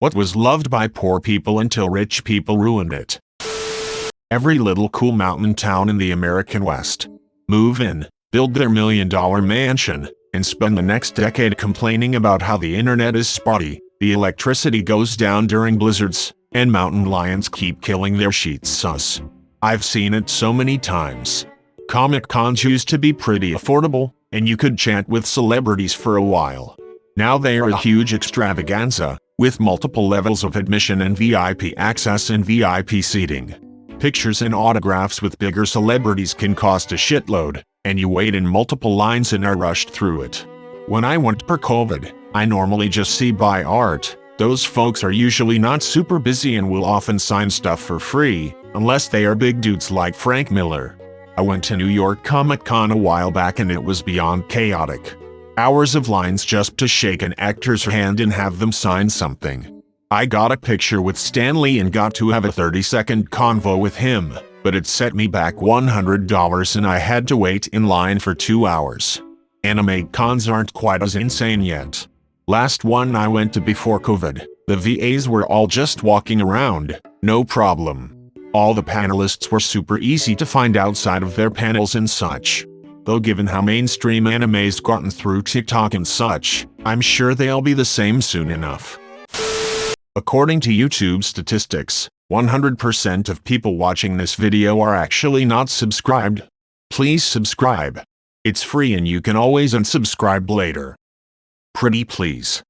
What was loved by poor people until rich people ruined it. Every little cool mountain town in the American West. Move in, build their $1 million mansion, and spend the next decade complaining about how the internet is spotty, the electricity goes down during blizzards, and mountain lions keep killing their sheets sus. I've seen it so many times. Comic cons used to be pretty affordable, and you could chat with celebrities for a while. Now they are a huge extravaganza, with multiple levels of admission and VIP access and VIP seating. Pictures and autographs with bigger celebrities can cost a shitload, and you wait in multiple lines and are rushed through it. When I went per COVID, I normally just see buy art. Those folks are usually not super busy and will often sign stuff for free, unless they are big dudes like Frank Miller. I went to New York Comic Con a while back and it was beyond chaotic. Hours of lines just to shake an actor's hand and have them sign something. I got a picture with Stan Lee and got to have a 30-second convo with him, but it set me back $100 and I had to wait in line for 2 hours. Anime cons aren't quite as insane yet. Last one I went to before COVID, the VAs were all just walking around, no problem. All the panelists were super easy to find outside of their panels and such. Though given how mainstream anime's gotten through TikTok and such, I'm sure they'll be the same soon enough. According to YouTube statistics, 100% of people watching this video are actually not subscribed. Please subscribe. It's free and you can always unsubscribe later. Pretty please.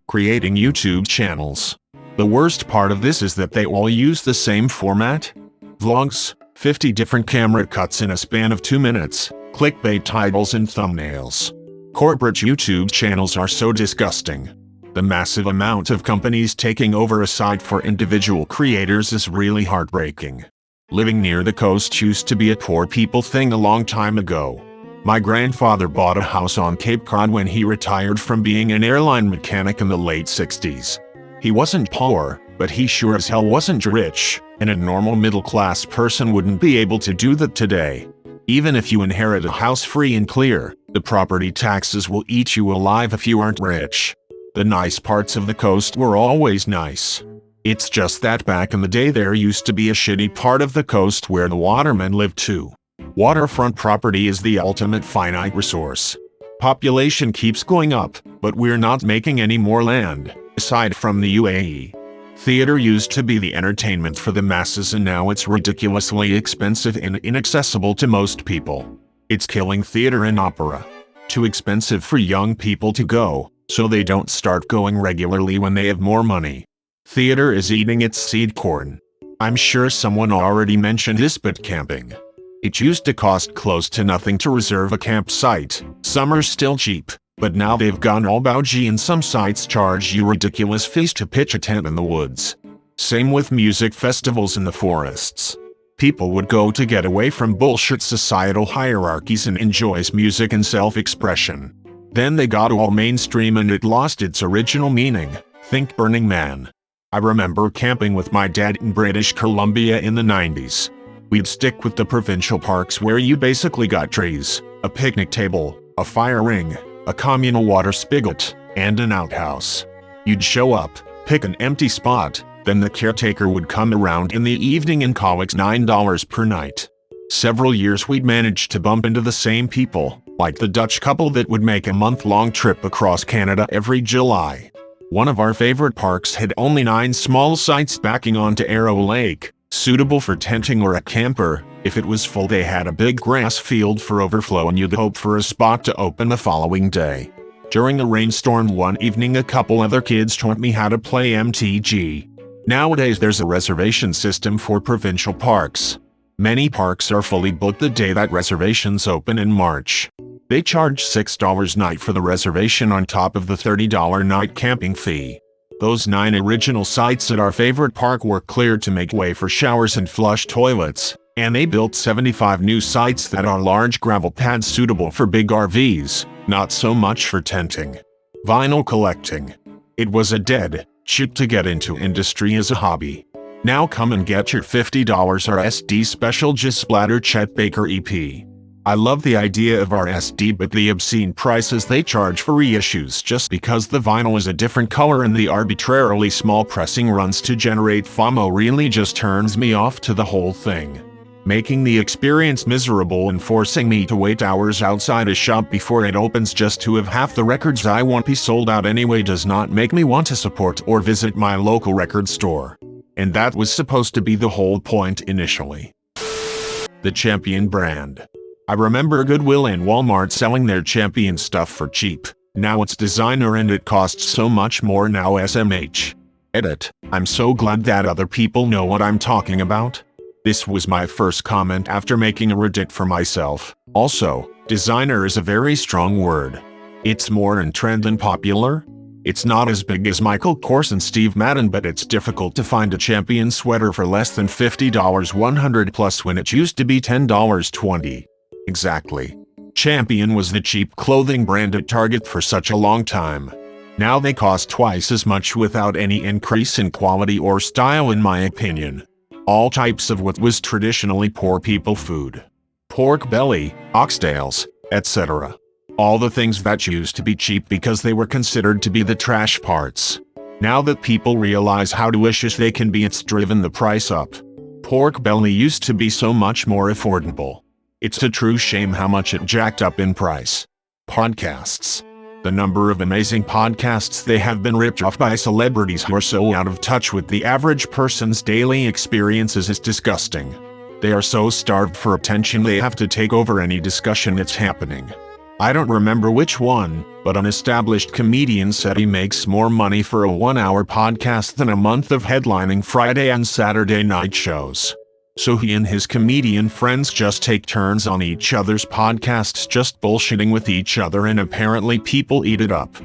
Creating YouTube channels. The worst part of this is that they all use the same format. Vlogs, 50 different camera cuts in a span of 2 minutes, clickbait titles and thumbnails. Corporate YouTube channels are so disgusting. The massive amount of companies taking over a site for individual creators is really heartbreaking. Living near the coast used to be a poor people thing a long time ago. My grandfather bought a house on Cape Cod when he retired from being an airline mechanic in the late 60s. He wasn't poor, but he sure as hell wasn't rich, and a normal middle-class person wouldn't be able to do that today. Even if you inherit a house free and clear, the property taxes will eat you alive if you aren't rich. The nice parts of the coast were always nice. It's just that back in the day there used to be a shitty part of the coast where the watermen lived too. Waterfront property is the ultimate finite resource. Population keeps going up, but we're not making any more land, aside from the UAE. Theater used to be the entertainment for the masses and now it's ridiculously expensive and inaccessible to most people. It's killing theater and opera. Too expensive for young people to go, so they don't start going regularly when they have more money. Theater is eating its seed corn. I'm sure someone already mentioned this, but camping. It used to cost close to nothing to reserve a campsite. Some are still cheap, but now they've gone all bougie and some sites charge you ridiculous fees to pitch a tent in the woods. Same with music festivals in the forests. People would go to get away from bullshit societal hierarchies and enjoy music and self-expression. Then they got all mainstream and it lost its original meaning. Think Burning Man. I remember camping with my dad in British Columbia in the 90s. We'd stick with the provincial parks where you basically got trees, a picnic table, a fire ring, a communal water spigot, and an outhouse. You'd show up, pick an empty spot, then the caretaker would come around in the evening and collect $9 per night. Several years we'd managed to bump into the same people, like the Dutch couple that would make a month-long trip across Canada every July. One of our favorite parks had only 9 small sites backing onto Arrow Lake, suitable for tenting or a camper. If it was full they had a big grass field for overflow and you'd hope for a spot to open the following day. During a rainstorm one evening a couple other kids taught me how to play MTG. Nowadays there's a reservation system for provincial parks. Many parks are fully booked the day that reservations open in March. They charge $6 night for the reservation on top of the $30 night camping fee. Those 9 original sites at our favorite park were cleared to make way for showers and flush toilets, and they built 75 new sites that are large gravel pads suitable for big RVs, not so much for tenting. Vinyl collecting. It was a dead, cheap to get into industry as a hobby. Now come and get your $50 RSD special Just Splatter Chet Baker EP. I love the idea of RSD, but the obscene prices they charge for reissues just because the vinyl is a different color and the arbitrarily small pressing runs to generate FOMO really just turns me off to the whole thing, making the experience miserable and forcing me to wait hours outside a shop before it opens just to have half the records I want be sold out anyway does not make me want to support or visit my local record store. And that was supposed to be the whole point initially. The Champion brand. I remember Goodwill and Walmart selling their Champion stuff for cheap. Now it's designer and it costs so much more now. SMH. Edit. I'm so glad that other people know what I'm talking about. This was my first comment after making a Reddit for myself. Also, designer is a very strong word. It's more in trend than popular. It's not as big as Michael Kors and Steve Madden, but it's difficult to find a Champion sweater for less than $50 $100 plus when it used to be $10 $20. Exactly. Champion was the cheap clothing brand at Target for such a long time. Now they cost twice as much without any increase in quality or style in my opinion. All types of what was traditionally poor people food. Pork belly, oxtails, etc. All the things that used to be cheap because they were considered to be the trash parts. Now that people realize how delicious they can be, it's driven the price up. Pork belly used to be so much more affordable. It's a true shame how much it jacked up in price. Podcasts. The number of amazing podcasts they have been ripped off by celebrities who are so out of touch with the average person's daily experiences is disgusting. They are so starved for attention they have to take over any discussion that's happening. I don't remember which one, but an established comedian said he makes more money for a 1-hour podcast than a month of headlining Friday and Saturday night shows. So he and his comedian friends just take turns on each other's podcasts just bullshitting with each other and apparently people eat it up.